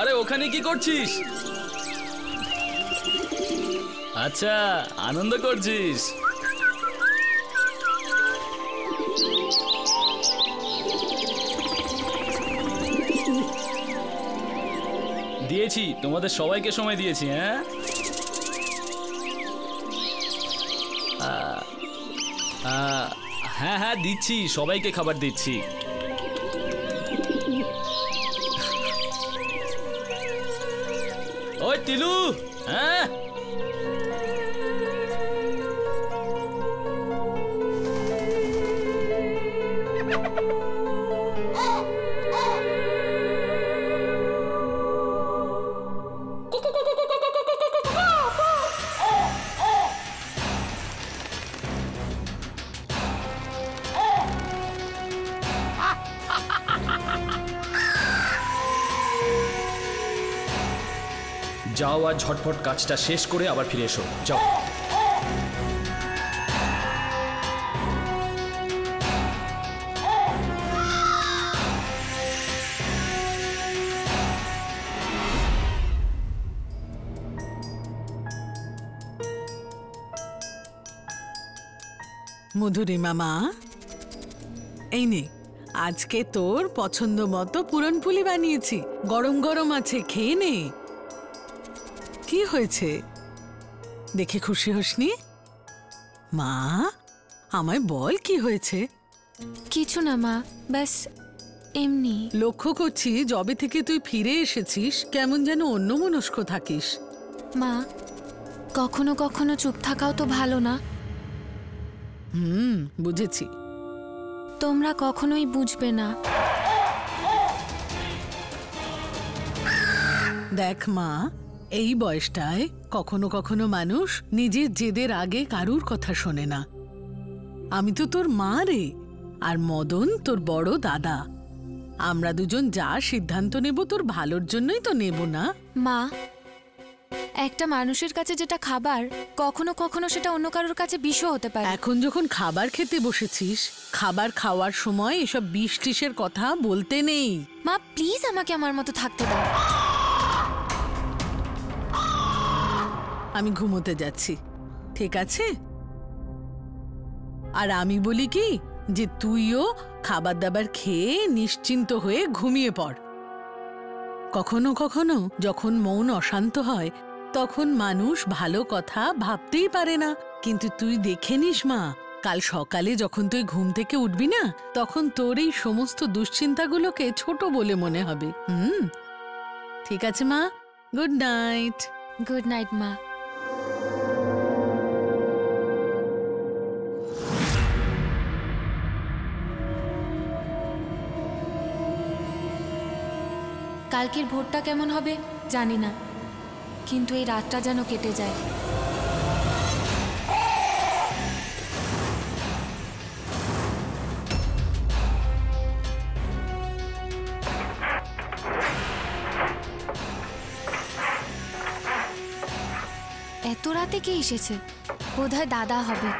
আরে ওখানে কি করছিস? আচ্ছা, আনন্দ করছিস। দিয়েছি, তোমাদের সবাইকে সময় দিয়েছি। হ্যাঁ হ্যাঁ হ্যাঁ দিচ্ছি, সবাইকে খাবার দিচ্ছি। ওই টিলু, হ্যাঁ যাও আর ঝটপট কাজটা শেষ করে আবার ফিরে এসো। যাও। মধুরিমা মা, এই নে, আজকে তোর পছন্দ মতো পুরনপুলি বানিয়েছি। গরম গরম আছে, খেয়ে নে। কি হয়েছে, দেখে খুশি হসনি? মা, আমায় বল কি হয়েছে? কিছু না মা, ব্যাস এমনি। লক্ষ্য করছি যবে থেকে তুই ফিরে এসেছিস কেমন যেন অন্যমনস্ক থাকিস। মা, কখনো কখনো চুপ থাকাও তো ভালো না। বুঝেছি। তোমরা কখনোই বুঝবে না। দেখ মা, এই বয়সটায় কখনো কখনো মানুষ নিজের জেদের আগে কারুর কথা শোনে না। আমি তো তোর মা রে, আর মদন তোর বড় দাদা। আমরা দুজন যা সিদ্ধান্ত নেব তোর ভালোর জন্যই তো নেব না? মা, একটা মানুষের কাছে যেটা খাবার, কখনো কখনো সেটা অন্য কারোর কাছে বিষও হতে পারে। এখন যখন খাবার খেতে বসেছিস, খাবার খাওয়ার সময় এসব বিষ টিষের কথা বলতে নেই। মা প্লিজ আমাকে আমার মতো থাকতে দাও। আমি ঘুমোতে যাচ্ছি, ঠিক আছে? আর আমি বলি কি, যে তুইও খাবার দাবার খেয়ে নিশ্চিন্ত হয়ে ঘুমিয়ে পড়। কখনো কখনো যখন মন অশান্ত হয় তখন মানুষ ভালো কথা ভাবতেই পারে না। কিন্তু তুই দেখে নিস মা, কাল সকালে যখন তুই ঘুম থেকে উঠবি না, তখন তোর এই সমস্ত দুশ্চিন্তাগুলোকে ছোট বলে মনে হবে। ঠিক আছে মা, গুড নাইট। গুড নাইট মা। কালকের ভোরটা কেমন হবে জানি না, কিন্তু এই রাতটা যেন কেটে যায়। এত রাতে কে এসেছে? বোধহয় দাদা হবে।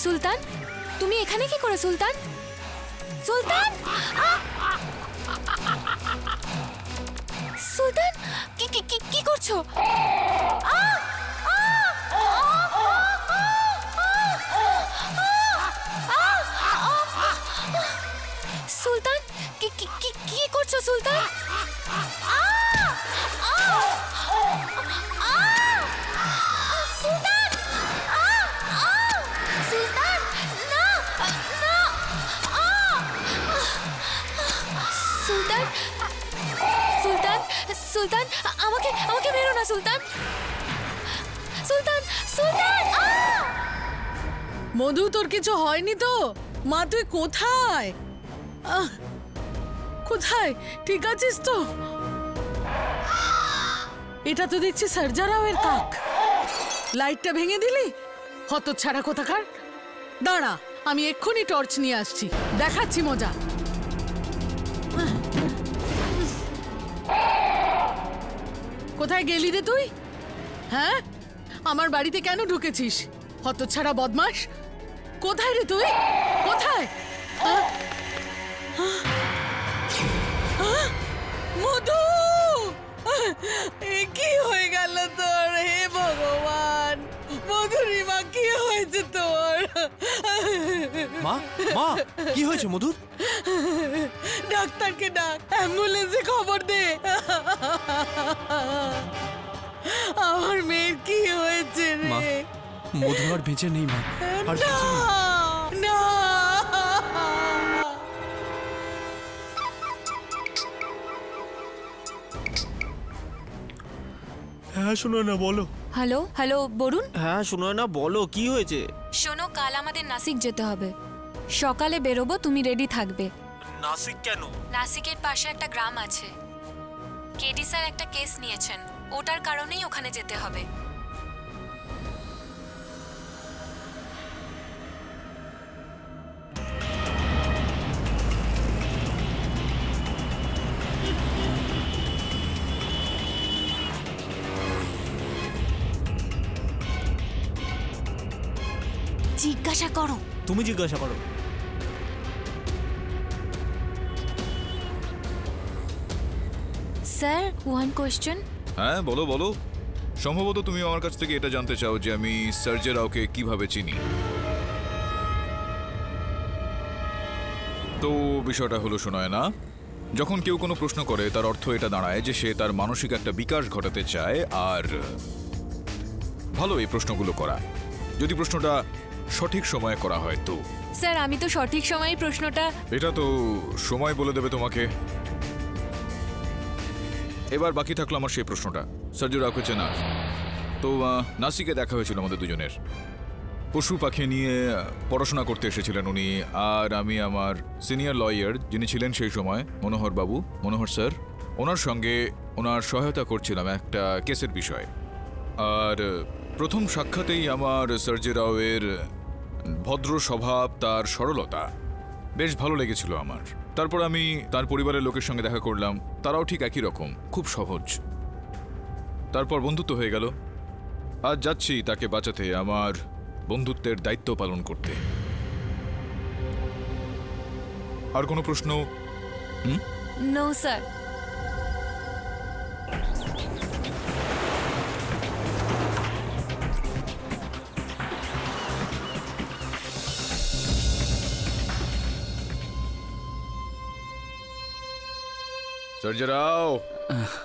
সুলতান, তুমি এখানে কি করে? সুলতান, সুলতান, সুলতান, কি করছো? সুলতান, কি করছো সুলতান? সুলতান, সুলতান, আমাকে মেরো না সুলতান। সুলতান, সুলতান। মধু, তোর কিছু হয়নি তো? মা, তুই কোথায়? কোথায়? ঠিক আছিস তো? এটা তো দেখছি সরজারাওয়ের কাক। লাইটটা ভেঙে দিলি? হতচ্ছাড়া কোথাকার। দাঁড়া, আমি এক্ষুনি টর্চ নিয়ে আসছি, দেখাচ্ছি মজা। কোথায় গেলি রে তুই? হ্যাঁ, আমার বাড়িতে কেন ঢুকেছিস? হতচ্ছাড়া বদমাস, কোথায় রে তুই? কোথায়? মধু, কি হয়ে গেল তোর? হে ভগবান, মধুরিমা কি হয়েছে তোর? মা, মা, কি হয়েছে মধুর? ডাক্তারকে ডাক, অ্যাম্বুলেন্সে খবর দে। আমার মেয়ের কি হয়েছে মা, রে? মধু আর বেঁচে নেই মা, আর না, বেঁচে নেই। না। হ্যাঁ শোনো না, বলো। হ্যালো হ্যালো বরুণ, হ্যাঁ শোনো না, বলো কি হয়েছে? শোনো, কাল আমাদের নাসিক যেতে হবে। সকালে বেরোবো, তুমি রেডি থাকবে। নাসিক কেন? নাসিকের পাশে একটা গ্রাম আছে, কেডি স্যার একটা কেস নিয়েছেন, ওটার কারণেই ওখানে যেতে হবে। জিজ্ঞাসা করো। তুমি জিজ্ঞাসা করো। Sir, one question. হ্যাঁ বলো বলো। সম্ভবত তুমি আমার কাছ থেকে এটা জানতে চাও যে আমি সার্জে রাওকে কিভাবে চিনি। তো বিষয়টা হলো, শোনায় না, যখন কেউ কোনো প্রশ্ন করে তার অর্থ এটা দাঁড়ায় যে সে তার মানসিক একটা বিকাশ ঘটাতে চায়। আর ভালো এই প্রশ্নগুলো করা, যদি প্রশ্নটা সঠিক সময়ে করা হয় তো। স্যার, আমি তো সঠিক সময়ে প্রশ্নটা। এটা তো সময় বলে দেবে তোমাকে। এবার বাকি থাকলো আমার সেই প্রশ্নটা, সার্জে রাওকে চেনা। তো নাসিকে দেখা হয়েছিল আমাদের দুজনের। পশু পাখি নিয়ে পড়াশোনা করতে এসেছিলেন উনি, আর আমি আমার সিনিয়র লয়ার যিনি ছিলেন সেই সময়, মনোহর বাবু, মনোহর স্যার, ওনার সঙ্গে ওনার সহায়তা করছিলাম একটা কেসের বিষয়। আর প্রথম সাক্ষাতেই আমার সার্জে রাওয়ের ভদ্র স্বভাব, তার সরলতা বেশ ভালো লেগেছিল আমার। তারপর আমি তার পরিবারের লোকের সঙ্গে দেখা করলাম, তারাও ঠিক একই রকম, খুব সহজ। তারপর বন্ধুত্ব হয়ে গেল। আজ যাচ্ছি তাকে বাঁচাতে, আমার বন্ধুত্বের দায়িত্ব পালন করতে। আর কোনো প্রশ্ন? No sir. সার্জে রাও,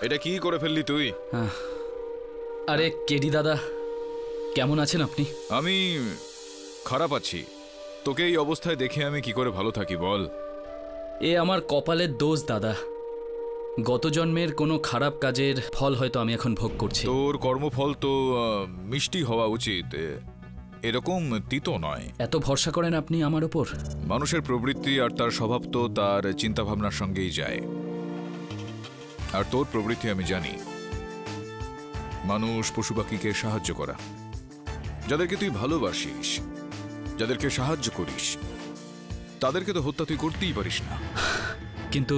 এটা কি করে ফেললি তুই? আরে কেডি দাদা, কেমন আছেন আপনি? আমি খারাপ আছি। তোকে এই অবস্থায় দেখে আমি কি করে ভালো থাকি বল? এ আমার কপালের দোষ দাদা। গত জন্মের কোনো খারাপ কাজের ফল হয়তো আমি এখন ভোগ করছি। তোর কর্মফল তো মিষ্টি হওয়া উচিত, এরকম তিতো নয়। এত ভরসা করেন আপনি আমার উপর? মানুষের প্রবৃত্তি আর তার স্বভাব তো তার চিন্তাভাবনার সঙ্গেই যায়। আর তোর প্রবৃত্তি আমি জানি, মানুষ পশু পাখিকে সাহায্য করা। যাদেরকে তুই ভালোবাসিস, যাদেরকে সাহায্য করিস, তাদেরকে তো হত্যা তুই করতেই পারিস না। কিন্তু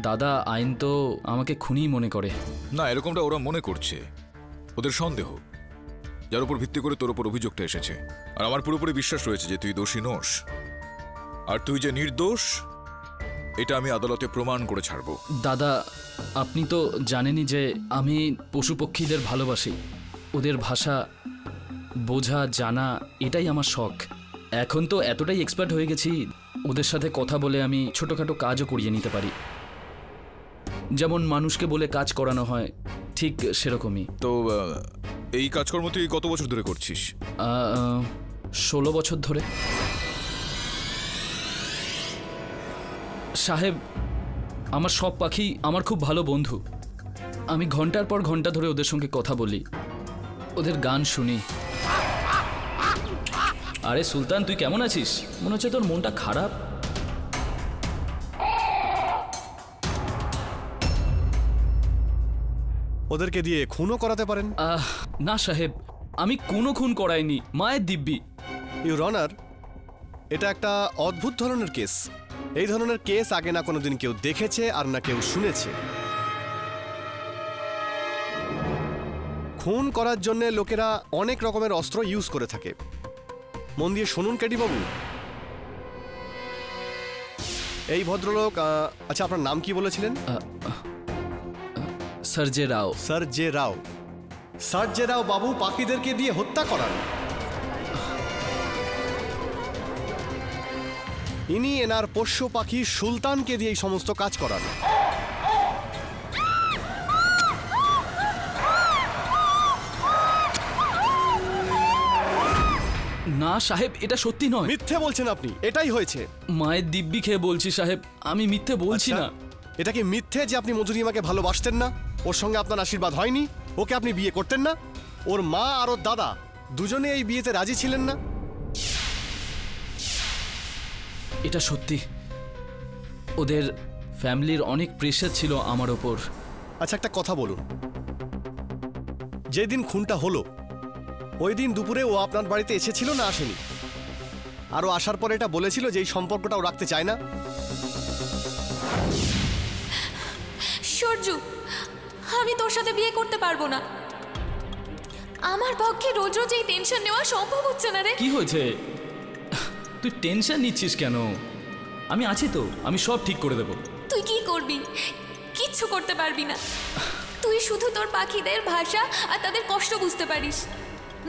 দাদা, আইন তো আমাকে খুনি মনে করে। না, এরকমটা ওরা মনে করছে, ওদের সন্দেহ, যার উপর ভিত্তি করে তোর উপর অভিযোগটা এসেছে। আর আমার পুরোপুরি বিশ্বাস রয়েছে যে তুই দোষী নোস, আর তুই যে নির্দোষ এটা আমি আদালতে প্রমাণ করে ছাড়ব। দাদা, আপনি তো জানেনই যে আমি পশু পক্ষীদের ভালোবাসি। ওদের ভাষা বোঝা, জানা, এটাই আমার শখ। এখন তো এতটাই এক্সপার্ট হয়ে গেছি, ওদের সাথে কথা বলে আমি ছোটোখাটো কাজও করিয়ে নিতে পারি। যেমন মানুষকে বলে কাজ করানো হয়, ঠিক সেরকমই। তো এই কাজকর্ম তুই কত বছর ধরে করছিস? 16 বছর ধরে। সাহেব, আমার সব পাখি আমার খুব ভালো বন্ধু। আমি ঘন্টার পর ঘন্টা ধরে ওদের সঙ্গে কথা বলি, ওদের গান শুনি। আরে সুলতান, তুই কেমন আছিস? মনে হচ্ছে তোর মনটা খারাপ। ওদেরকে দিয়ে খুনও করাতে পারেন। না সাহেব, আমি কোনো খুন করাইনি, মায়ের দিব্যি। ইউর অনার, এটা একটা অদ্ভুত ধরনের কেস। এই ধরনের কেস আগে না কোনোদিন কেউ দেখেছে আর না কেউ শুনেছে। খুন করার জন্য লোকেরা অনেক রকমের অস্ত্র ইউজ করে থাকে। মন দিয়ে শুনুন কেডি বাবু। এই ভদ্রলোক, আচ্ছা আপনার নাম কি বলেছিলেন? সার্জে রাও। সার্জে রাও। সার্জে রাও বাবু পাখিদেরকে দিয়ে হত্যা করান। ইনি এনার পোষ্য পাখি সুলতানকে দিয়ে এই সমস্ত কাজ করান। না সাহেব, এটা সত্যি নয়। মিথ্যে বলছেন আপনি, এটাই হয়েছে। মায়ের দিব্যি খেয়ে বলছি সাহেব, আমি মিথ্যে বলছি না। এটা কি মিথ্যে যে আপনি মধুরিমাকে ভালোবাসতেন না? ওর সঙ্গে আপনার আশীর্বাদ হয়নি? ওকে আপনি বিয়ে করতেন না? ওর মা আর ওর দাদা দুজনে এই বিয়েতে রাজি ছিলেন না? এটা সত্যি। ওদের ফ্যামিলির অনেক প্রেশার ছিল আমার ওপর। আচ্ছা একটা কথা বলুন, যেদিন খুনটা হলো ওই দিন দুপুরে ও আপনার বাড়িতে এসেছিল না আসেনি? আর ও আসার পর এটা বলেছিল যে এই সম্পর্কটাও রাখতে চায় না? সূর্যু, আমি তোর সাথে বিয়ে করতে পারবো না। আমার পক্ষে রোজ রোজ এই টেনশন নেওয়া সম্ভব হচ্ছে না রে। কি হয়েছে? তুই টেনশন নিচ্ছিস কেন? আমি আছি তো, আমি সব ঠিক করে দেব। তুই কি করবি? কিচ্ছু করতে পারবি না। তুই শুধু তোর পাখিদের ভাষা আর তাদের কষ্ট বুঝতে পারিস।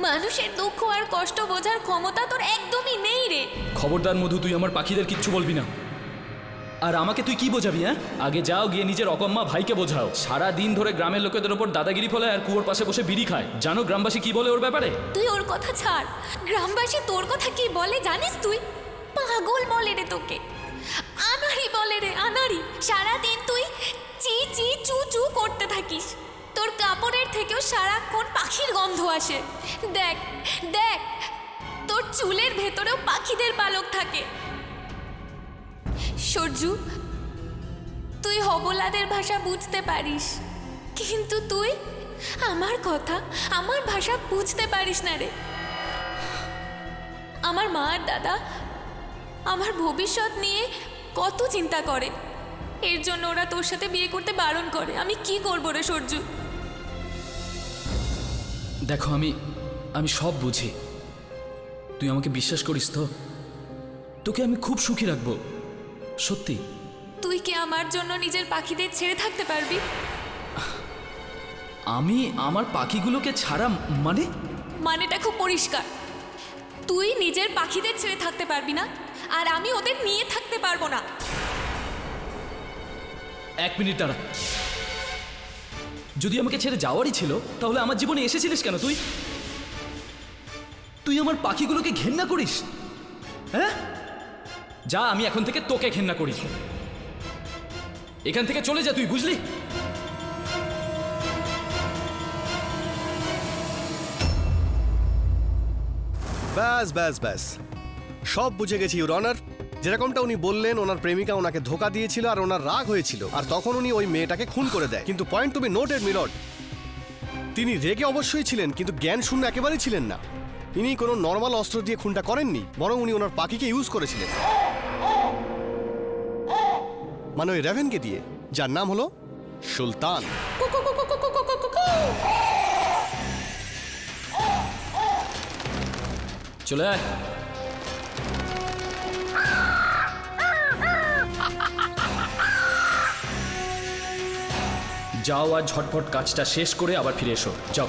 মানুষের দুঃখ আর কষ্ট বোঝার ক্ষমতা তোর একদমই নেই রে। খবরদার মধু, তুই আমার পাখিদের কিচ্ছু বলবি না। আর আমাকে তুই কি বোঝাবি? হ্যাঁ, আগে যাও গিয়ে নিজের অকম্মা ভাইকে বোঝাও। সারা দিন ধরে গ্রামের লোকেদের ওপর দাদাগিরি ফলায় আর কুয়োর পাশে বসে বিড়ি খায়। জানো গ্রামবাসী কি বলে ওর ব্যাপারে? তুই ওর কথা ছাড়, গ্রামবাসী তোর কথা কি বলে জানিস? তুই পাগল বলে রে তোকে, আনাড়ি বলে রে, আনাড়ি। সারাদিন তুই চি চি চু চু করতে থাকিস। তোর কাপড়ের থেকেও সারাক্ষণ পাখির গন্ধ আসে। দেখ দেখ, তোর চুলের ভেতরেও পাখিদের পালক থাকে। সূর্যু, তুই হবলাদের ভাষা বুঝতে পারিস, কিন্তু তুই আমার কথা, আমার ভাষা বুঝতে পারিস না রে। আমার মা আর দাদা আমার ভবিষ্যৎ নিয়ে কত চিন্তা করে, এর জন্য ওরা তোর সাথে বিয়ে করতে বারণ করে। আমি কি করবো রে সূর্যু? দেখো, আমি সব বুঝি। তুই আমাকে বিশ্বাস করিস তো? তোকে আমি খুব সুখী রাখবো, সত্যি। তুই কি আমার জন্য নিজের পাখিদের ছেড়ে থাকতে পারবি? আমি আমার পাখিগুলোকে ছাড়া মানেটা খুব পরিষ্কার। তুই নিজের পাখিদের ছেড়ে থাকতে পারবি না, আর আমি ওদের নিয়ে থাকতে পারবো না। এক মিনিট দাঁড়া। যদি আমাকে ছেড়ে যাওয়ারই ছিল তাহলে আমার জীবনে এসেছিলিস কেন? তুই আমার পাখিগুলোকে ঘেন্না করিস? হ্যাঁ, যা, আমি এখন থেকে তোকে ঘেন্না করি। এখান থেকে চলে যা তুই, বুঝলি? ব্যাস ব্যাস ব্যাস, সব বুঝে গেছি ইউর অনার। যেরকমটা উনি বললেন, ওনার প্রেমিকা ওনাকে ধোকা দিয়েছিল আর ওনার রাগ হয়েছিল, আর তখন উনি ওই মেয়েটাকে খুন করে দেয়। কিন্তু পয়েন্ট টু বি নোটেড মিলট, তিনি রেগে অবশ্যই ছিলেন, কিন্তু জ্ঞান শূন্য একেবারেই ছিলেন না। ইনি কোনো নর্মাল অস্ত্র দিয়ে খুনটা করেননি, বরং উনি ওনার পাখিকে ইউজ করেছিলেন, মানে ওই রেভেনকে দিয়ে, যার নাম হলো সুলতান। চলে আয়। যাও আর ঝটপট কাজটা শেষ করে আবার ফিরে এসো, যাও।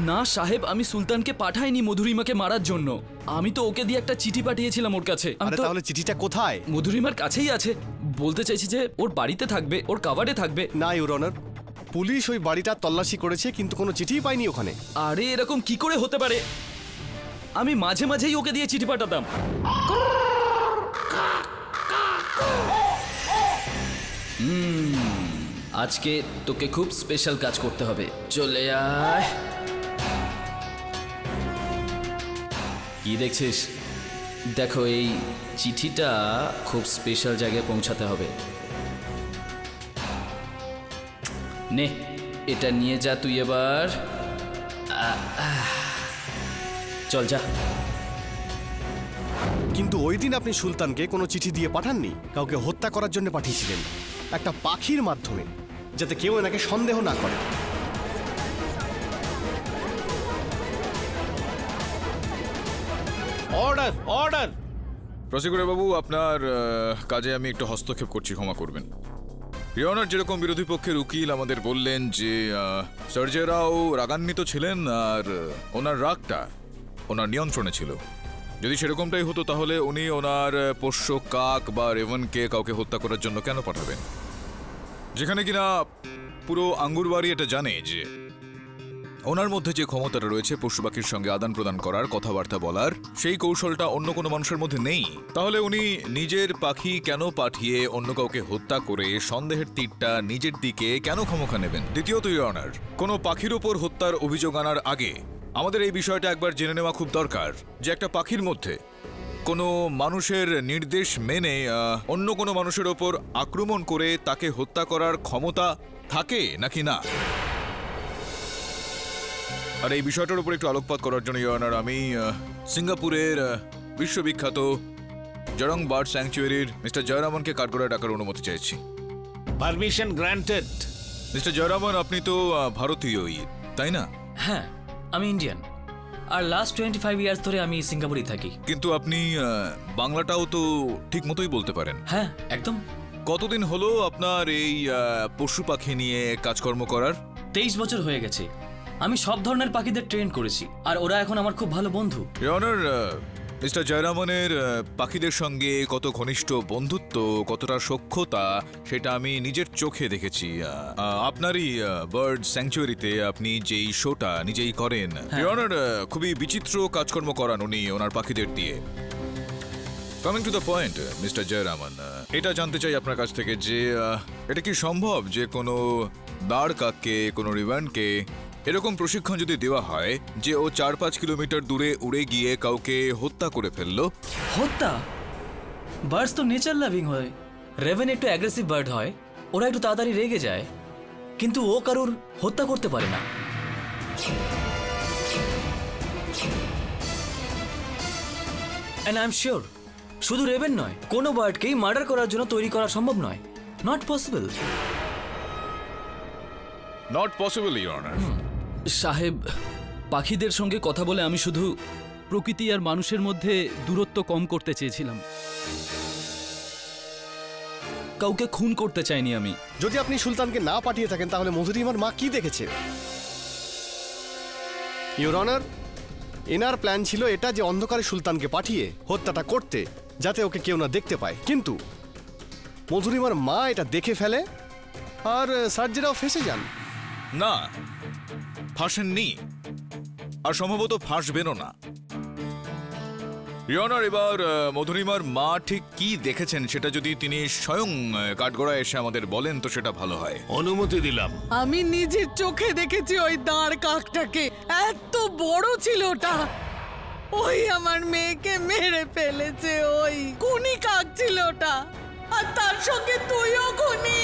না সাহেব, আমি সুলতানকে পাঠাইনি মধুরিমাকে মারার জন্য। আমি তো ওকে দিয়ে একটা চিঠি পাঠিয়েছিলাম ওর কাছে। আরে তাহলে চিঠিটা কোথায়? মধুরিমার কাছেই আছে। বলতে চাইছি যে ওর বাড়িতে থাকবে, ওর কাভারে থাকবে। না ইউর অনার, পুলিশ ওই বাড়িটা তল্লাশি করেছে, কিন্তু কোনো চিঠিই পাইনি ওখানে। আরে এরকম কি করে হতে পারে? আমি মাঝে মাঝেই ওকে দিয়ে চিঠি পাঠাতাম। আজকে তোকে খুব স্পেশাল কাজ করতে হবে। চলে আয়। কি দেখছিস? দেখো, এই চিঠিটা খুব স্পেশাল জায়গায় পৌঁছাতে হবে। নে, এটা নিয়ে যা তুই এবার। চল যা। কিন্তু ওই দিন আপনি সুলতানকে কোনো চিঠি দিয়ে পাঠাননি, কাউকে হত্যা করার জন্য পাঠিয়েছিলেন, একটা পাখির মাধ্যমে, যাতে কেউ এনাকে সন্দেহ না করে। Order order. প্রসিকিউটর বাবু, আপনার কাজে আমি একটু হস্তক্ষেপ করছি, ক্ষমা করবেন। ইওর অনার, যেরকম বিরোধী পক্ষের উকিল আমাদের বললেন যে সার্জি রাও রাগান্বিত ছিলেন আর ওনার রাগটা ওনার নিয়ন্ত্রণে ছিল। যদি সেরকমটাই হতো তাহলে উনি ওনার পোষ্য কাক বা রেভনকে কাউকে হত্যা করার জন্য কেন পাঠাবেন, যেখানে কিনা পুরো আঙ্গুরবাড়ি এটা জানে যে ওনার মধ্যে যে ক্ষমতাটা রয়েছে পশু পাখির সঙ্গে আদান প্রদান করার, কথাবার্তা বলার, সেই কৌশলটা অন্য কোনো মানুষের মধ্যে নেই। তাহলে উনি নিজের পাখি কেন পাঠিয়ে অন্য কাউকে হত্যা করে সন্দেহের তীরটা নিজের দিকে কেন ক্ষমতা নেবেন? দ্বিতীয়ত, ইওর অনার, কোনো পাখির ওপর হত্যার অভিযোগ আনার আগে আমাদের এই বিষয়টা একবার জেনে নেওয়া খুব দরকার যে একটা পাখির মধ্যে কোনো মানুষের নির্দেশ মেনে অন্য কোনো মানুষের ওপর আক্রমণ করে তাকে হত্যা করার ক্ষমতা থাকে নাকি না। আর এই বিষয়টার উপর একটু আলোকপাত করার জন্য ইওর অনার, আমি সিঙ্গাপুরের বিশ্ববিখ্যাত জরং বার্ড স্যাংচুয়ারির মিস্টার জয়রামনকে কাঠগড়ায় ডাকার অনুমতি চাইছি। Permission granted. মিস্টার জয়রামন, আপনি তো ভারতীয়ই, তাই না? হ্যাঁ, আমি ইন্ডিয়ান, আর লাস্ট 25 ইয়ার্স ধরে আমি সিঙ্গাপুরেই থাকি। কিন্তু আপনি বাংলাটাও তো ঠিক মতোই বলতে পারেন। হ্যাঁ, একদম। কতদিন হলো আপনার এই পশু পাখি নিয়ে কাজকর্ম করার? 23 বছর হয়ে গেছে। আমি সব ধরনের পাখিদের ট্রেন করেছি, আর ওরা এখন আমার খুব ভালো বন্ধু। ইওর অনার, মিস্টার জয়রামনের পাখিদের সঙ্গে কত ঘনিষ্ঠ বন্ধুত্ব, কতটা সখ্যতা, সেটা আমি নিজের চোখে দেখেছি। আপনারই বার্ড স্যাংচুয়ারিতে আপনি যেই শোটা নিজেই করেন, ইওর অনার, খুবই বিচিত্র কাজকর্ম করান উনি ওনার পাখিদের দিয়ে। Coming to the point, mister Jayaraman, এটা জানতে চাই আপনার কাছ থেকে যে এটা কি সম্ভব যে কোনো দাঁড় কাককে, কোনো রিবানকে এরকম প্রশিক্ষণ যদি দেওয়া হয় যে ও 4-5 কিলোমিটার দূরে উড়ে গিয়ে কাউকে হত্যা করে ফেললো? হত্যা? বার্ডস তো নেচার লাভিং হয়। রেভেন একটু অ্যাগ্রেসিভ বার্ড হয়, ওরা একটু তাড়াতাড়ি রেগে যায়, কিন্তু ও কারুর হত্যা করতে পারে না। অ্যান্ড আই এম শিওর, শুধু রেভেন নয়, কোনো বার্ডকেই মার্ডার করার জন্য তৈরি করা সম্ভব নয়। Not possible. Not possible, your honour. সাহেব, পাখিদের সঙ্গে কথা বলে আমি শুধু প্রকৃতি আর মানুষের মধ্যে দূরত্ব কম করতে চেয়েছিলাম, কাউকে খুন করতে চাইনি আমি। যদি আপনি সুলতানকে না পাঠিয়ে থাকেন তাহলে মধুরিমার মা কি দেখেছে? ইওর অনার, এনার প্ল্যান ছিল এটা যে অন্ধকারে সুলতানকে পাঠিয়ে হত্যাটা করতে, যাতে ওকে কেউ না দেখতে পায়। কিন্তু মধুরিমার মা এটা দেখে ফেলে আর সার্জিরাও ফেঁসে যান। না, ফাঁসেননি, আর সম্ভবত ফাঁসবেনও না। ইওর অনার, এবার মধুরিমার মা ঠিক কি দেখেছেন সেটা যদি তিনি স্বয়ং কাঠগড়ায় এসে আমাদের বলেন তো সেটা ভালো হয়। অনুমতি দিলাম। আমি নিজের চোখে দেখেছি ওই দাঁড় কাকটাকে, এত বড় ছিল ওটা। ওই আমার মেয়েকে মেরে ফেলেছে, ওই খুনি কাক ছিল ওটা, আর তার সঙ্গে তুইও খুনি।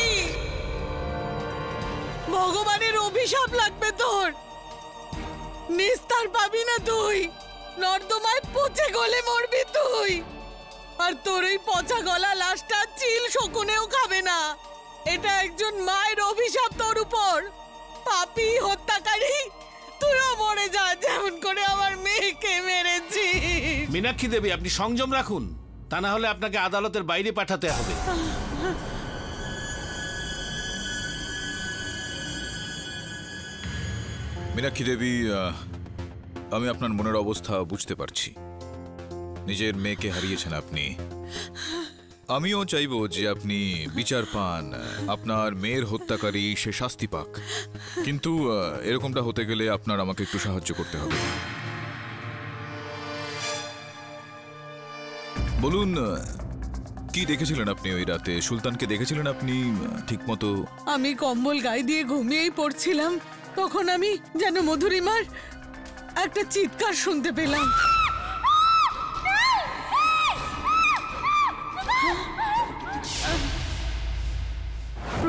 ভগবানের অভিশাপ লাগবে তোর, নিস্তার পাবি না তুই, নর্দমায় পচে গলে মরবি তুই। আর তোর এই পচা গলা লাশটা চিল শকুনেও খাবে না। এটা একজন মায়ের অভিশাপ তোর উপর। পাপী, হত্যাকারী, তুইও মরে যা যেমন করে আমার মেয়েকে মেরেছিস। মীনাক্ষী দেবী, আপনি সংযম রাখুন, তা না হলে আপনাকে আদালতের বাইরে পাঠাতে হবে। মীনাক্ষী দেবী, আমি আপনার মনের অবস্থা বুঝতে পারছি। নিজের মেয়েকে হারিয়েছেন আপনি। আমিও চাইবো যে আপনি বিচার পান, আপনার মেয়ের হত্যাকারী সে শাস্তি পাক। কিন্তু এরকমটা হতে গেলে আপনার আমাকে একটু সাহায্য করতে হবে। বলুন, কি দেখেছিলেন আপনি ওই রাতে? সুলতানকে দেখেছিলেন আপনি ঠিকমতো? আমি কম্বল গায়ে দিয়ে ঘুমিয়েই পড়ছিলাম, তখন আমি যেন মধুরিমার একটা চিৎকার শুনতে পেলাম।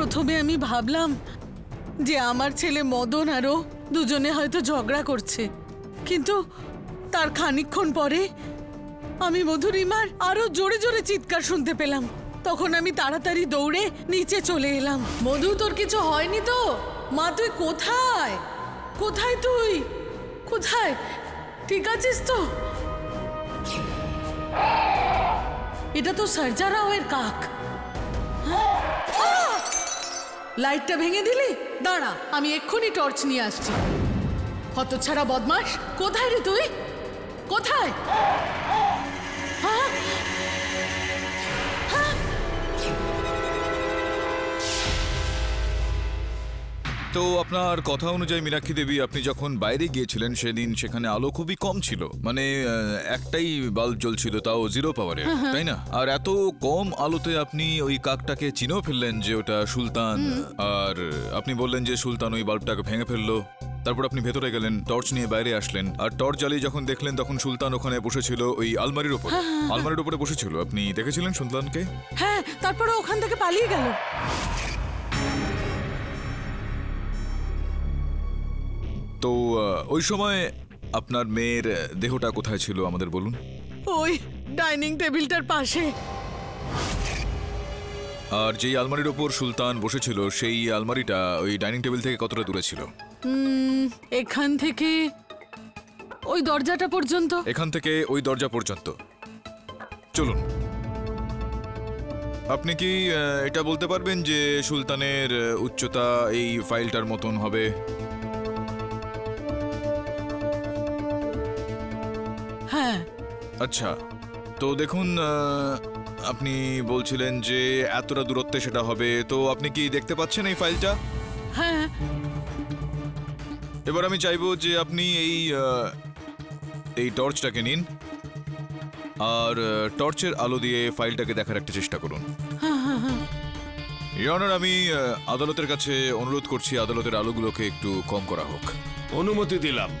প্রথমে আমি ভাবলাম যে আমার ছেলে মদন আরও দুজনে হয়তো ঝগড়া করছে, কিন্তু তার খানিকক্ষণ পরে আমি মধুরিমার আরো জোরে জোরে চিৎকার শুনতে পেলাম। তখন আমি তাড়াতাড়ি দৌড়ে নিচে চলে এলাম। মধু, তোর কিছু হয়নি তো? মা, তুই কোথায়? কোথায় তুই? কোথায়? ঠিক আছিস তো? এটা তো সরজা রাওয়ের কাক। লাইটটা ভেঙে দিলি? দাঁড়া, আমি এক্ষুনি টর্চ নিয়ে আসছি। হতচ্ছাড়া বদমাস, কোথায় রে তুই? কোথায়? তো আপনার কথা অনুযায়ী মীনাক্ষী দেবী, আপনি যখন বাইরে গিয়েছিলেন সেদিন সেখানে আলো খুবই কম ছিল, মানে একটাই বাল্ব জ্বলছিল, তাও 0 পাওয়ারের, তাই না? আর এত কম আলোতে আপনি ওই কাকটাকে চিনেও ফেললেন যে ওটা সুলতান, আর আপনি বললেন যে সুলতান ওই বাল্বটাকে ভেঙে ফেললো। তারপর আপনি ভেতরে গেলেন, টর্চ নিয়ে বাইরে আসলেন, আর টর্চ জ্বালিয়ে যখন দেখলেন তখন সুলতান ওখানে বসেছিল ওই আলমারির উপরে। আলমারির উপরে বসেছিল, আপনি দেখেছিলেন সুলতানকে? হ্যাঁ, তারপরে ওখান থেকে পালিয়ে গেল। তো ওই সময় আপনার মেয়ের দেহটা কোথায় ছিল আমাদের বলুন। ওই ডাইনিং টেবিলটার পাশে। আর যেই আলমারির ওপর সুলতান বসেছিল সেই আলমারিটা ওই ডাইনিং টেবিল থেকে কতটা দূরে ছিল? এখান থেকে ওই দরজাটা পর্যন্ত। এখান থেকে ওই দরজা পর্যন্ত। চলুন, আপনি কি এটা বলতে পারবেন যে সুলতানের উচ্চতা এই ফাইলটার মতন হবে? হ্যাঁ। আচ্ছা, তো দেখুন, আপনি বলছিলেন যে এতটা দূরত্বে সেটা হবে, তো আপনি কি দেখতে পাচ্ছেন এই ফাইলটা? হ্যাঁ। এবার আমি চাইবো যে আপনি এই টর্চটাকে নিন, আর টর্চের আলো দিয়ে ফাইলটাকে দেখার একটা চেষ্টা করুন। ইওর অনার, আমি আদালতের কাছে অনুরোধ করছি আদালতের আলোগুলোকে একটু কম করা হোক। অনুমতি দিলাম।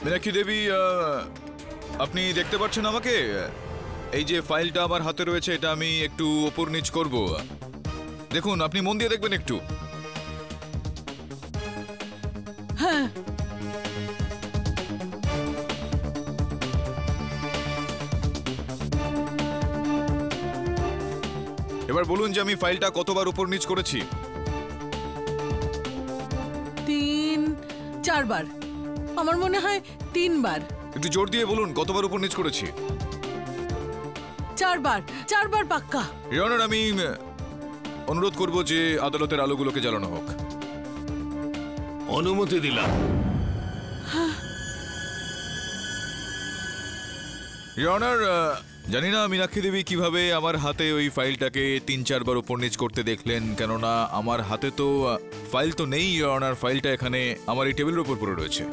মীনাক্ষী দেবী, আপনি দেখতে পাচ্ছেন আমাকে? এই যে ফাইলটা আমার হাতে রয়েছে, এটা আমি একটু ওপর নিচ করব। দেখুন, আপনি মন দিয়ে দেখবেন একটু। হ্যাঁ। এবার বলুন যে আমি ফাইলটা কতবার উপর নিচ করেছি? 3-4 বার। আমার মনে হয় 3 বার। একটু জোর দিয়ে বলুন কতবার উপর নিচ করেছি। 4 বার। 4 বার পাক্কা। ইওর অনার, আমি অনুরোধ করব যে আদালতের আলোগুলোকে জ্বালানো হোক। অনুমতি দিলাম। ইওর অনার, জানি না মীনাক্ষী দেবী কিভাবে আমার হাতে ওই ফাইলটাকে 3-4 বার উপর নিচ করতে দেখলেন, কেননা আমার হাতে তো ফাইল তো নেই। ইওর অনার, ফাইলটা এখানে আমার এই টেবিলের উপর পড়ে রয়েছে।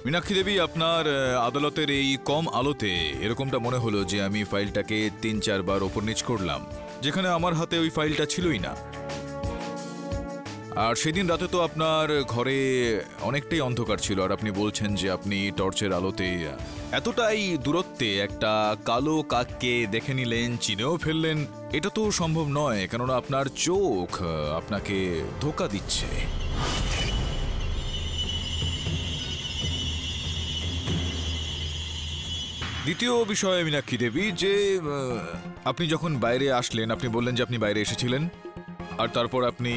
মীনাক্ষী দেবী, আপনার আদালতের এই কম আলোতে এরকমটা মনে হলো যে আমি ফাইলটাকে 3-4 বার ওপর নিচ করলাম, যেখানে আমার হাতে ওই ফাইলটা ছিলই না। আর সেদিন রাতে তো আপনার ঘরে অনেকটাই অন্ধকার ছিল, আর আপনি বলছেন যে আপনি টর্চের আলোতে এতটাই দূরত্বে একটা কালো কাককে দেখে নিলেন, চিনেও ফেললেন। এটা তো সম্ভব নয়, কেননা আপনার চোখ আপনাকে ধোঁকা দিচ্ছে। দ্বিতীয় বিষয় মীনাক্ষী দেবী, যে আপনি যখন বাইরে আসলেন, আপনি বললেন যে আপনি বাইরে এসেছিলেন, আর তারপর আপনি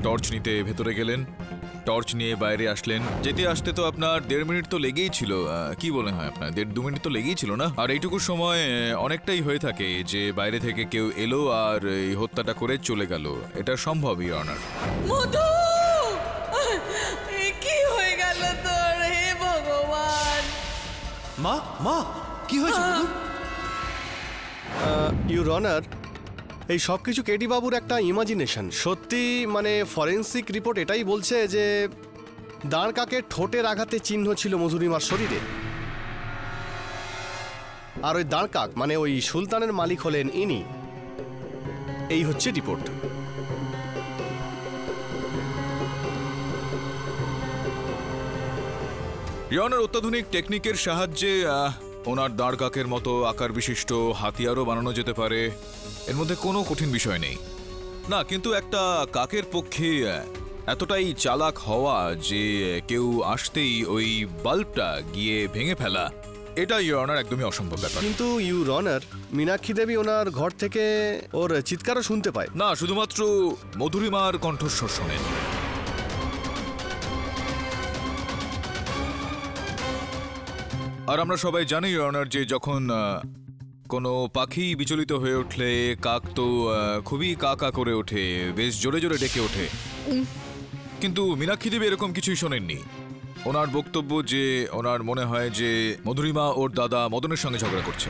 টর্চ নিতে ভেতরে গেলেন, টর্চ নিয়ে বাইরে আসলেন। যেতে আসতে তো আপনার 1.5 মিনিট তো লেগেই ছিল। কি বলে হয় আপনার 1.5-2 মিনিট তো লেগেই ছিল না? আর এইটুকু সময় অনেকটাই হয়ে থাকে যে বাইরে থেকে কেউ এলো আর এই হত্যাটা করে চলে গেল। এটা সম্ভব, ইওর অনার। মধু, কি হয়ে গেল তোর? হে ভগবান! মা, মা, কি হয়েছে মধু? ইওর অনার, এই সব কিছু কেটি বাবুর একটা ইমাজিনেশন। সত্যি, মানে ফরেন্সিক রিপোর্ট এটাই বলছে যে দাঁড় কাকের ঠোঁটের আঘাতে চিহ্ন ছিল মধুরিমার শরীরে। আর ওই দাঁড়কাক মানে ওই সুলতানের মালিক হলেন ইনি। এই হচ্ছে রিপোর্ট। ইয়নার অত্যাধুনিক টেকনিকের সাহায্যে ওনার দাঁড় কাকের মতো আকার বিশিষ্ট হাতিয়ারও বানানো যেতে পারে, এর মধ্যে কোনো কঠিন বিষয় নেই। না, কিন্তু একটা কাকের পক্ষে এতটাই চালাক হওয়া যে কেউ আসতেই ওই বাল্বটা গিয়ে ভেঙে ফেলা, এটা ইয়নার একদমই অসম্ভব ব্যাপার। কিন্তু ইউর অনার, মীনাক্ষী দেবী ওনার ঘর থেকে ওর চিৎকারও শুনতে পায়। না, শুধুমাত্র মধুরিমার কণ্ঠস্বর শোনেন। আর আমরা সবাই জানি ইয়নার যে যখন কোনো পাখি বিচলিত হয়ে উঠলে কাক তো খুবই কা কা করে ওঠে, বেশ জোরে জোরে ডেকে ওঠে। কিন্তু মীনাক্ষী দেবী এরকম কিছুই শোনেননি। ওনার বক্তব্য যে ওনার মনে হয় যে মধুরিমা ওর দাদা মদনের সঙ্গে ঝগড়া করছে।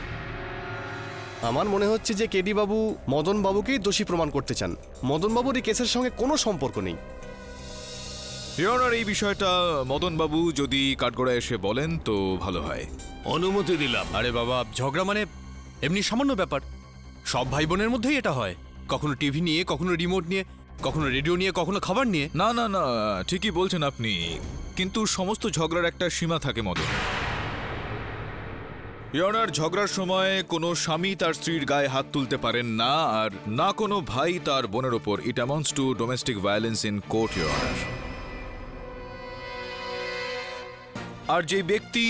আমার মনে হচ্ছে যে কেডি বাবু মদন বাবুকেই দোষী প্রমাণ করতে চান। মদন বাবুর এই কেসের সঙ্গে কোনো সম্পর্ক নেই। ইয়নার এই বিষয়টা মদন বাবু যদি কাঠগড়ায় এসে বলেন তো ভালো হয়। অনুমতি দিলাম। আরে বাবা, ঝগড়া মানে এমনি সামান্য ব্যাপার। সব ভাই বোনের মধ্যেই এটা হয়, কখনো টিভি নিয়ে, কখনো রিমোট নিয়ে, কখনো রেডিও নিয়ে, কখনো খাবার নিয়ে। না না না, ঠিকই বলছেন আপনি, কিন্তু সমস্ত ঝগড়ার একটা সীমা থাকে মদন। ইয়নার ঝগড়ার সময় কোনো স্বামী তার স্ত্রীর গায়ে হাত তুলতে পারেন না, আর না কোনো ভাই তার বোনের ওপর। It amounts to domestic violence in court, your honour. আর যে ব্যক্তি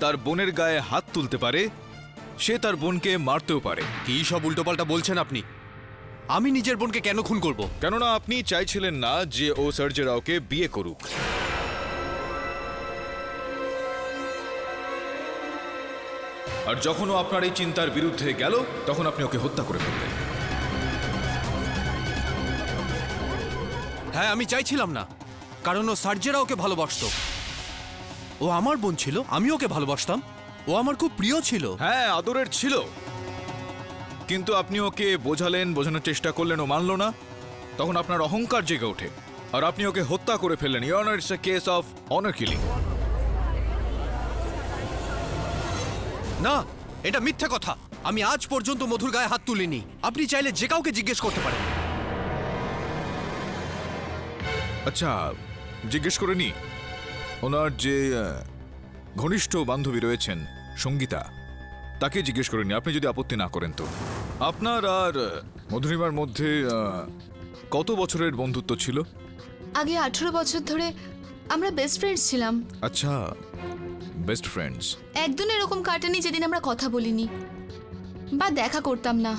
তার বোনের গায়ে হাত তুলতে পারে সে তার বোনকে মারতেও পারে। কি সব উল্টোপাল্টা বলছেন আপনি? আমি নিজের বোনকে কেন খুন করব? কেননা আপনি চাইছিলেন না যে ও সার্জে রাওকে বিয়ে করুক। আর যখন ও আপনার এই চিন্তার বিরুদ্ধে গেল তখন আপনি ওকে হত্যা করে ফেললেন। হ্যাঁ, আমি চাইছিলাম না, কারণ ও সার্জেরা ওকে ভালোবাসতো। ও আমার বোন ছিল, আমি ওকে ভালোবাসতাম, ও আমার খুব প্রিয় ছিল। হ্যাঁ, আদরের ছিল, কিন্তু আপনি ওকে বোঝালেন, বোঝানোর চেষ্টা করলেন, ও মানল না। তখন আপনার অহংকার জেগে ওঠে আর আপনি ওকে হত্যা করে ফেললেন। Your honour, it's a case of honour killing. না, এটা মিথ্যে কথা। আমি আজ পর্যন্ত মধুর গায়ে হাত তুলিনি। আপনি চাইলে যে কাউকে জিজ্ঞেস করতে পারেন। আচ্ছা, জিজ্ঞেস করে নি, ওনার যে ঘনিষ্ঠ বান্ধবী রয়েছেন সঙ্গীতা, তাকে জিজ্ঞেস করে নি, আপনি যদি আপত্তি না করেন তো। আপনার আর মধুরিমার মধ্যে কত বছরের বন্ধুত্ব ছিল? আগে 18 বছর ধরে আমরা বেস্ট ফ্রেন্ডস ছিলাম। আচ্ছা, বেস্ট ফ্রেন্ডস। একদিন এরকম কাটেনি যেদিন আমরা কথা বলিনি বা দেখা করতাম না।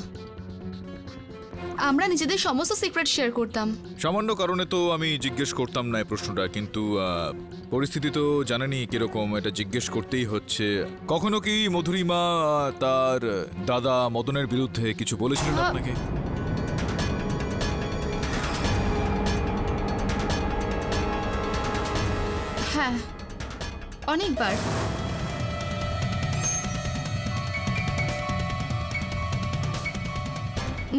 আমরা নিজেদের সমস্ত সিক্রেট শেয়ার করতাম। সামান্য কারণে তো আমি জিজ্ঞেস করতাম না এই প্রশ্নটা, কিন্তু পরিস্থিতি তো জানেনি কিরকম, এটা জিজ্ঞেস করতেই হচ্ছে। কখনো কি মধুরিমা তার দাদা মদনের বিরুদ্ধে কিছু বলেছিলেন আপনাকে? হ্যাঁ, অনেকবার।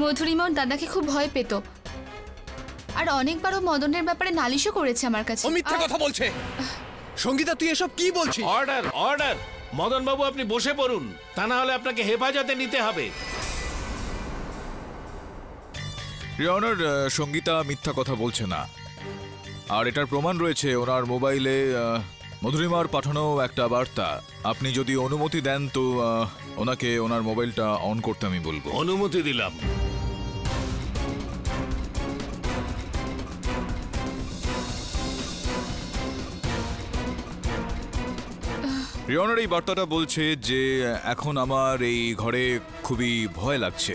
মধুরিমা ওর দাদাকে খুব ভয় পেত, আর অনেকবারও মদনের ব্যাপারে নালিশও করেছে আমার কাছে। ও মিথ্যে কথা বলছে। সঙ্গীতা, তুই এসব কি বলছিস? Order, order. মদন বাবু, আপনি বসে পড়ুন, তা না হলে আপনাকে হেফাজতে নিতে হবে। ইয়নার, সঙ্গীতা মিথ্যা কথা বলছে না, আর এটার প্রমাণ রয়েছে ওনার মোবাইলে মধুরিমার পাঠানো একটা বার্তা। আপনি যদি অনুমতি দেন তো ওনাকে ওনার মোবাইলটা অন করতে আমি বলবো। অনুমতি দিলাম। ইয়নার এই বার্তাটা বলছে যে এখন আমার এই ঘরে খুবই ভয় লাগছে।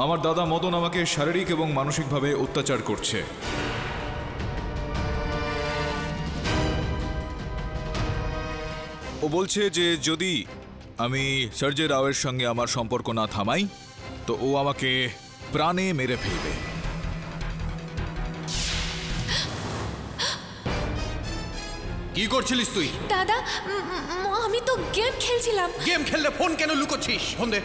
আমার দাদা মদন আমাকে শারীরিক এবং মানসিকভাবে অত্যাচার করছে। ও বলছে যে যদি আমি সার্জে রাওয়ের সঙ্গে আমার সম্পর্ক না থামাই তো ও আমাকে প্রাণে মেরে ফেলবে। কি করছিলিস তুই? দাদা, আমি তো গেম খেলছিলাম। গেম খেললে ফোন কেন লুকোচ্ছিস? ফোন দে।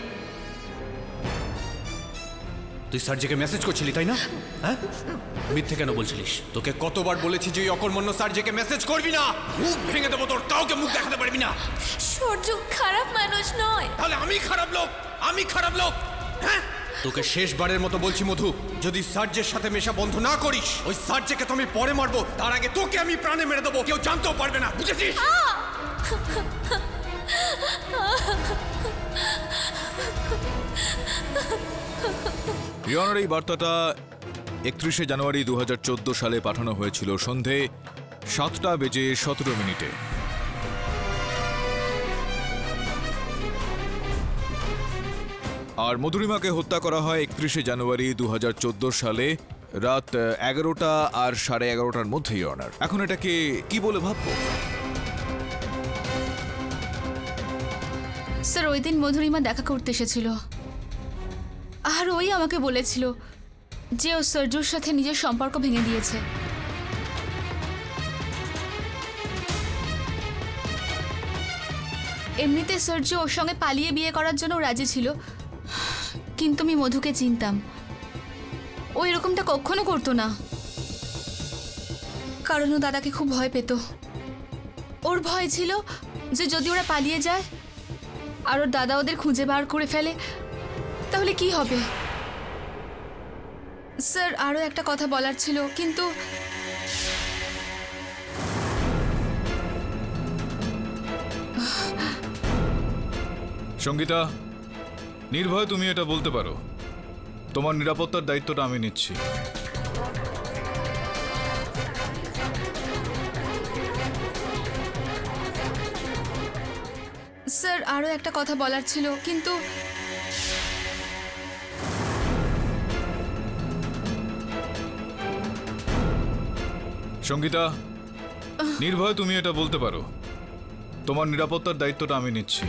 তুই সার্জেকে মেসেজ করছিলি, তাই না? হ্যাঁ, মিথ্যে কেন বলছিলিস? তোকে কতবার বলেছি যে অকর্মণ্য সার্জেকে মেসেজ করবি না। মুখ ভেঙে দেবো তোর, কাউকে মুখ দেখাতে পারবি না। সূর্য খারাপ মানুষ নয়। তাহলে আমি খারাপ লোক? আমি খারাপ লোক? হ্যাঁ, তোকে শেষবারের মতো বলছি মধু, যদি সার্জের সাথে মেশা বন্ধ না করিস, ওই সার্জেকে তো আমি পরে মারবো, তার আগে তোকে আমি প্রাণে মেরে দেবো, কেউ জানতেও পারবে না, বুঝেছিস? রিওনার এই বার্তাটা 31শে জানুয়ারি 2014 সালে পাঠানো হয়েছিল সন্ধে 7:17 আর মধুরিমাকে হত্যা করা হয় 31শে জানুয়ারি 2014 সালে রাত 11টা আর 11:30টার মধ্যে। রিওনার, এখন এটাকে কি বলে ভাববো? স্যার, ওই দিন মধুরিমা দেখা করতে এসেছিল আর ওই আমাকে বলেছিল যে ও সরজুর সাথে নিজের সম্পর্ক ভেঙে দিয়েছে। এমনিতে সরজু ওর সঙ্গে পালিয়ে বিয়ে করার জন্য রাজি ছিল, কিন্তু আমি মধুকে চিনতাম, ও এরকমটা কখনো করতো না, কারণ ও দাদাকে খুব ভয় পেত। ওর ভয় ছিল যে যদি ওরা পালিয়ে যায় আর ওর দাদা ওদের খুঁজে বার করে ফেলে তাহলে কি হবে। স্যার, আরও একটা কথা বলার ছিল, কিন্তু সঙ্গীতা, নির্ভয় তুমি এটা বলতে পারো, তোমার নিরাপত্তার দায়িত্বটা আমি নিচ্ছি। স্যার, আরও একটা কথা বলার ছিল, কিন্তু সঙ্গীতা, নির্ভয় তুমি এটা বলতে পারো, তোমার নিরাপত্তার দায়িত্বটা আমি নিচ্ছি।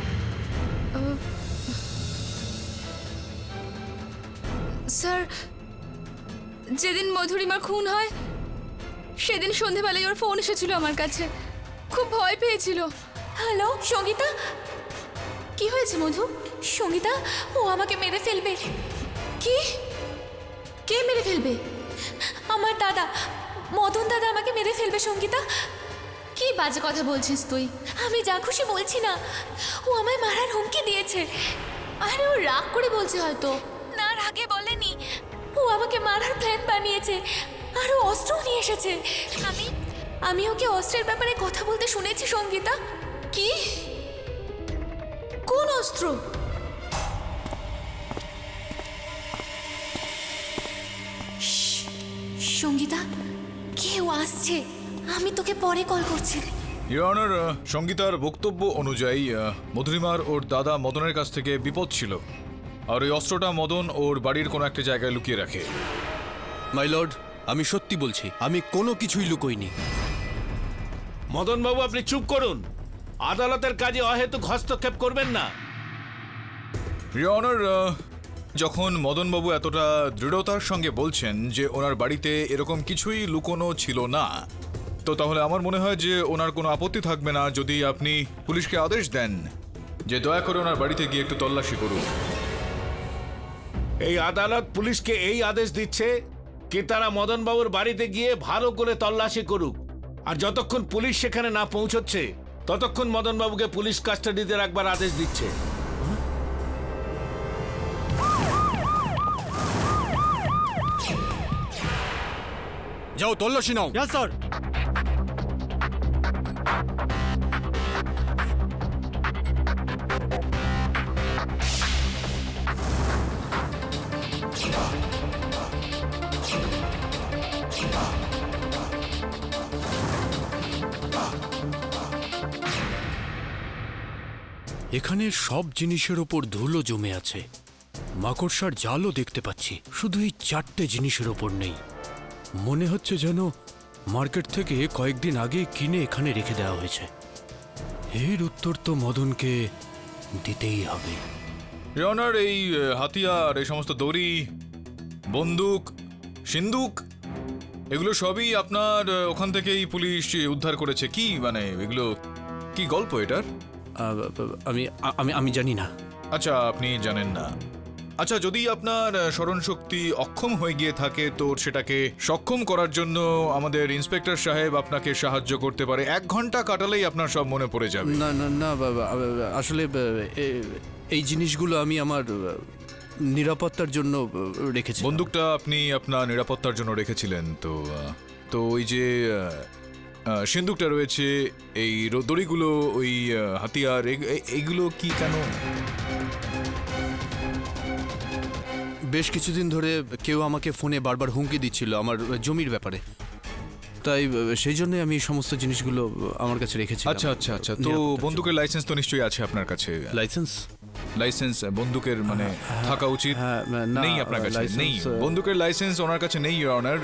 স্যার, যেদিন মধুরিমার খুন হয় সেদিন সন্ধেবেলায় ওর ফোন এসেছিল আমার কাছে, খুব ভয় পেয়েছিল। হ্যালো সঙ্গীতা, কি হয়েছে মধু? সঙ্গীতা, ও আমাকে মেরে ফেলবে। কি? কে মেরে ফেলবে? আমার দাদা, মদন দাদা আমাকে মেরে ফেলবে সঙ্গীতা। কি বাজে কথা বলছিস তুই? আমি যা খুশি বলছি না, ও আমায় মারার হুমকি দিয়েছে। আরে ও রাগ করে বলছে হয়তো। না, রাগে বলেনি, ও আমাকে মারার প্ল্যান বানিয়েছে আর ও অস্ত্রও নিয়ে এসেছে। আমি ওকে অস্ত্রের ব্যাপারে কথা বলতে শুনেছি সঙ্গীতা। কি? কোন অস্ত্র? সঙ্গীতা, কেউ আসছে, আমি তোকে পরে কল করছি। ইওর অনার, সঙ্গীতার বক্তব্য অনুযায়ী মধুরিমার ওর দাদা মদনের কাছ থেকে বিপদ ছিল, আর ওই অস্ত্রটা মদন ওর বাড়ির কোনো একটা জায়গায় লুকিয়ে রাখে। মাই লর্ড, আমি সত্যি বলছি, আমি কোনো কিছুই লুকোইনি। মদন বাবু, আপনি চুপ করুন, আদালতের কাজে অহেতুক হস্তক্ষেপ করবেন না। ইওর অনার, যখন মদনবাবু এতটা দৃঢ়তার সঙ্গে বলছেন যে ওনার বাড়িতে এরকম কিছুই লুকোনো ছিল না, তো তাহলে আমার মনে হয় যে ওনার কোনো আপত্তি থাকবে না যদি আপনি পুলিশকে আদেশ দেন যে দয়া করে ওনার বাড়িতে গিয়ে একটু তল্লাশি করুন। এই আদালত পুলিশকে এই আদেশ দিচ্ছে কি তারা মদন বাবুর বাড়িতে গিয়ে ভালো করে তল্লাশি করুক, আর যতক্ষণ পুলিশ সেখানে না পৌঁছচ্ছে ততক্ষণ মদন বাবুকে পুলিশ কাস্টাডিতে রাখবার আদেশ দিচ্ছে। যাও, তল্লাশি নাও। স্যার। এখানে সব জিনিসের ওপর ধুলো জমে আছে, মাকড়সার জালও দেখতে পাচ্ছি, শুধু এই 4টে জিনিসের ওপর নেই। মনে হচ্ছে যেন মার্কেট থেকে কয়েকদিন আগে কিনে এখানে রেখে দেওয়া হয়েছে। এর উত্তর তো মদনকে দিতেই হবে। ইওর অনার, এই হাতিয়ার, এই সমস্ত দড়ি, বন্দুক, সিন্দুক, এগুলো সবই আপনার ওখান থেকেই পুলিশ উদ্ধার করেছে। কি মানে এগুলো কি গল্প এটার? আমি আমি আমি জানি না। আচ্ছা, আপনি জানেন না। আচ্ছা, যদি আপনার স্মরণ শক্তি অক্ষম হয়ে গিয়ে থাকে তো সেটাকে সক্ষম করার জন্য আমাদের ইন্সপেক্টর সাহেব আপনাকে সাহায্য করতে পারে। 1 ঘন্টা কাটালেই আপনার সব মনে পড়ে যাবে। না না না বাবা, আসলে এই জিনিসগুলো আমি আমার নিরাপত্তার জন্য রেখেছি। বন্দুকটা আপনি আপনার নিরাপত্তার জন্য রেখেছিলেন তো তো ওই যে সিন্দুকটা রয়েছে, এই দড়িগুলো, ওই হাতিয়ার, এইগুলো কি কেন? বেশ কিছুদিন ধরে কেউ আমাকে ফোনে বারবার হুমকি দিচ্ছিল আমার জমির ব্যাপারে, তাই সেই জন্য আমি সমস্ত জিনিসগুলো আমার কাছে রেখেছি। আচ্ছা আচ্ছা আচ্ছা, তো বন্দুকের লাইসেন্স তো নিশ্চয়ই আছে আপনার কাছে? লাইসেন্স বন্দুকের মানে থাকা উচিত। নেই আপনার কাছে? নেই বন্দুকের লাইসেন্স ওনার কাছে নেই, ইওর অনার।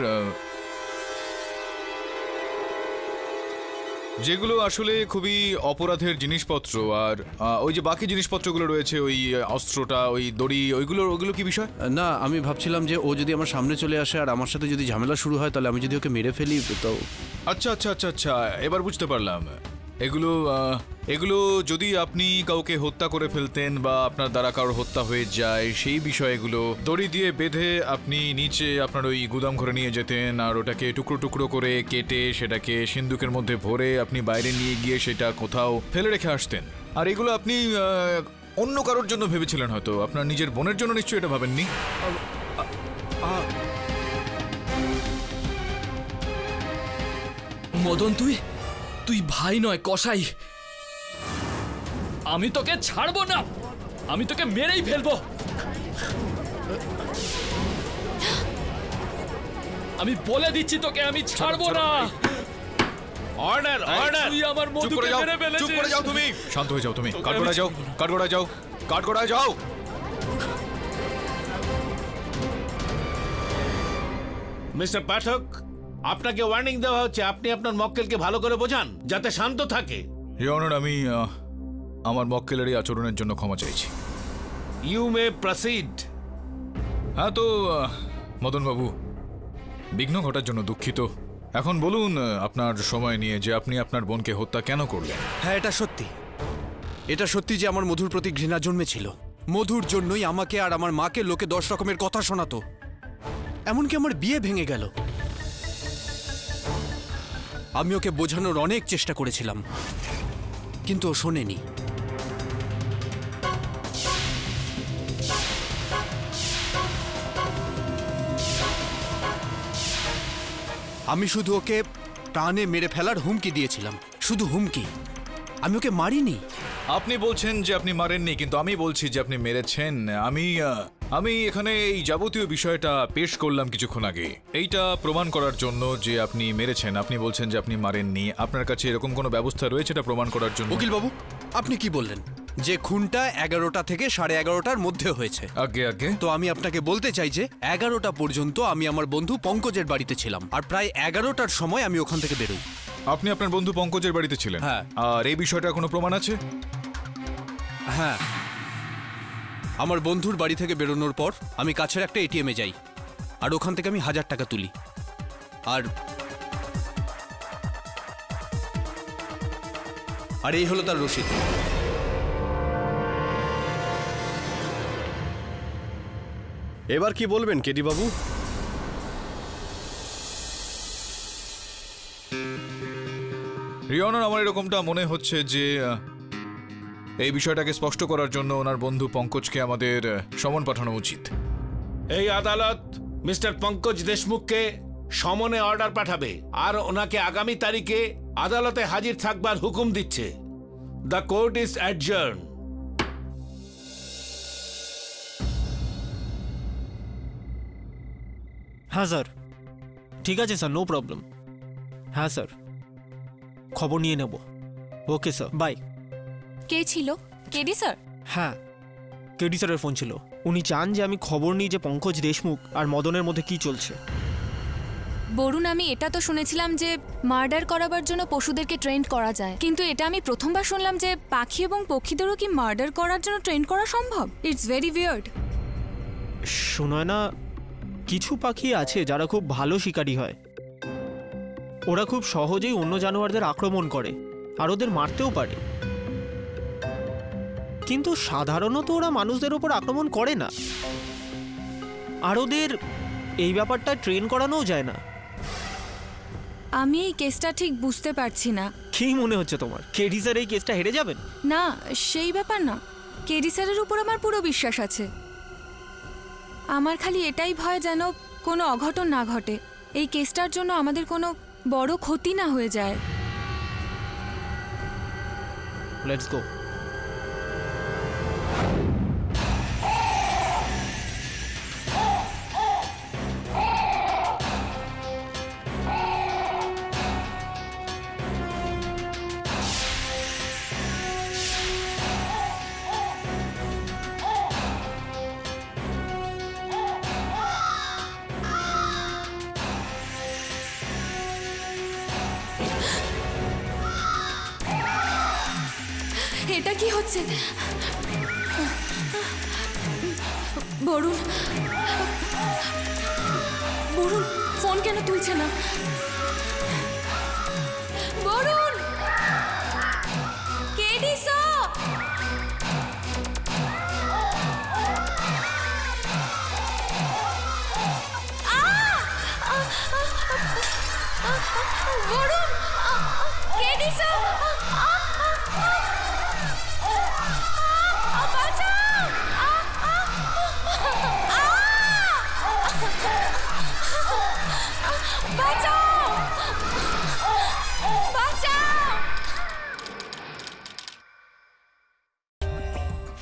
যেগুলো আসলে খুবই অপরাধের জিনিসপত্র, আর ওই যে বাকি জিনিসপত্রগুলো রয়েছে, ওই অস্ত্রটা, ওই দড়ি, ওইগুলো কি বিষয়? না, আমি ভাবছিলাম যে ও যদি আমার সামনে চলে আসে আর আমার সাথে যদি ঝামেলা শুরু হয়, তাহলে আমি যদি ওকে মেরে ফেলি তো। আচ্ছা আচ্ছা আচ্ছা আচ্ছা, এবার বুঝতে পারলাম। এগুলো যদি আপনি কাউকে হত্যা করে ফেলতেন বা আপনার দ্বারা কারোর হত্যা হয়ে যায়, সেই বিষয়গুলো দড়ি দিয়ে বেঁধে আপনি নিচে আপনার ওই গুদাম ঘরে নিয়ে যেতেন, আর ওটাকে টুকরো টুকরো করে কেটে সেটাকে সিন্দুকের মধ্যে ভরে আপনি বাইরে নিয়ে গিয়ে সেটা কোথাও ফেলে রেখে আসতেন। আর এগুলো আপনি অন্য কারোর জন্য ভেবেছিলেন, হয়তো আপনার নিজের বোনের জন্য নিশ্চয়ই এটা ভাবেননি। মদন, তুই ভাই নয়, কসাই। আমি তোকে ছাড়বো না, আমি তোকে মেরেই ফেলবো। আমি বলে দিচ্ছি তোকে, আমি ছাড়বো না। Order order! তুই আমার মধুকে মেরে ফেলেছিস। চুপ করে যাও তুমি, শান্ত হয়ে যাও তুমি। কাঠগড়ায় যাও, কাঠগড়ায় যাও, কাঠগড়ায় যাও। মিস্টার পাঠক, আপনাকে ওয়ার্নিং দেওয়া হচ্ছে, আপনি আপনার মক্কেলকে ভালো করে বোঝান যাতে শান্ত থাকে। ইওর অনার, আমি আমার মক্কেলের এই আচরণের জন্য ক্ষমা চাইছি। You may proceed. হ্যাঁ, তো মদন বাবু, বিঘ্ন ঘটার জন্য দুঃখিত। এখন বলুন আপনার সময় নিয়ে যে আপনি আপনার বোনকে হত্যা কেন করলেন? হ্যাঁ, এটা সত্যি যে আমার মধুর প্রতি ঘৃণা জন্মেছিল। মধুর জন্যই আমাকে আর আমার মাকে লোকে 10 রকমের কথা শোনাতো, এমনকি আমার বিয়ে ভেঙে গেল। আমি ওকে বোঝানোর অনেক চেষ্টা করেছিলাম, কিন্তু ও শোনেনি। আমি শুধু ওকে প্রাণে মেরে ফেলার হুমকি দিয়েছিলাম, শুধু হুমকি। আমি ওকে মারিনি। আপনি বলছেন যে আপনি মারেননি, কিন্তু আমি বলছি যে আপনি মেরেছেন। আমি এখানে এই যাবতীয় বিষয়টা পেশ করলাম কিছুক্ষণ আগে, এইটা প্রমাণ করার জন্য যে আপনি মেরেছেন। আপনি বলছেন যে আপনি মারেননি। আপনার কাছে এরকম কোনো ব্যবস্থা রয়েছে এটা প্রমাণ করার জন্য? উকিল বাবু, আপনি কি বললেন? যে খুনটা 11টা থেকে 11:30টার মধ্যে হয়েছে। আগে আগে তো আমি আপনাকে বলতে চাই যে 11টা পর্যন্ত আমি আমার বন্ধু পঙ্কজের বাড়িতে ছিলাম, আর প্রায় 11টার সময় আমি ওখান থেকে বেরোই। আপনি আপনার বন্ধু পঙ্কজের বাড়িতে ছিলেন? হ্যাঁ। আর এই বিষয়টা কোনো প্রমাণ আছে? হ্যাঁ, আমার বন্ধুর বাড়ি থেকে বেরোনোর পর আমি কাছের একটা এটিএমে যাই, আর ওখান থেকে আমি 1000 টাকা তুলি। আর এই হলো তার রসিদ। এবার কি বলবেন কেডি বাবু? রিওনার, আমার এরকমটা মনে হচ্ছে যে এই বিষয়টাকে স্পষ্ট করার জন্য ওনার বন্ধু পঙ্কজকে আমাদের সমন পাঠানো উচিত। এই আদালত মিস্টার পঙ্কজ দেশমুখকে সমনে অর্ডার পাঠাবে আর ওনাকে আগামী তারিখে আদালতে হাজির থাকবার হুকুম দিচ্ছে। The court is adjourn. হ্যাঁ স্যার, ঠিক আছে স্যার, নো প্রবলেম। হ্যাঁ স্যার, খবর নিয়ে নেব। Okay sir, bye. কে ছিল? KD sir? হ্যাঁ, কেডি স্যারের ফোন ছিল। উনি চান যে আমি খবর নিই যে পঙ্কজ দেশমুখ আর মদনের মধ্যে কি চলছে। বরুণ, আমি এটা তো শুনেছিলাম যে মার্ডার করাবার জন্য পশুদেরকে ট্রেন করা যায়, কিন্তু এটা আমি প্রথমবার শুনলাম যে পাখি এবং পক্ষীদেরও কি মার্ডার করার জন্য ট্রেন করা সম্ভব। It's very weird. শোনায় না, কিছু পাখি আছে যারা খুব ভালো শিকারী হয়। ওরা খুব সহজেই অন্য জানোয়ারদের আক্রমণ করে আর ওদের মারতেও পারে। কিন্তু সাধারণত ওরা মানুষদের ওপর আক্রমণ করে না, আর ওদের এই ব্যাপারটা ট্রেন করানোও যায় না। আমি এই কেসটা ঠিক বুঝতে পারছি না। কি মনে হচ্ছে তোমার, কেডি স্যার এই কেসটা হেরে যাবেন? না, সেই ব্যাপার না। কেডি স্যারের উপর আমার পুরো বিশ্বাস আছে। আমার খালি এটাই ভয় যেন কোনো অঘটন না ঘটে, এই কেসটার জন্য আমাদের কোনো বড় ক্ষতি না হয়ে যায়। Let's go. এটা কি হচ্ছে? বরুণ, বরুণ ফোন কেন তুলছে না? Varun, KD sir, Varun, KD sir,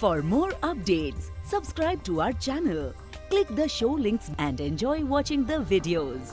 For more updates, subscribe to our channel, click the show links and enjoy watching the videos.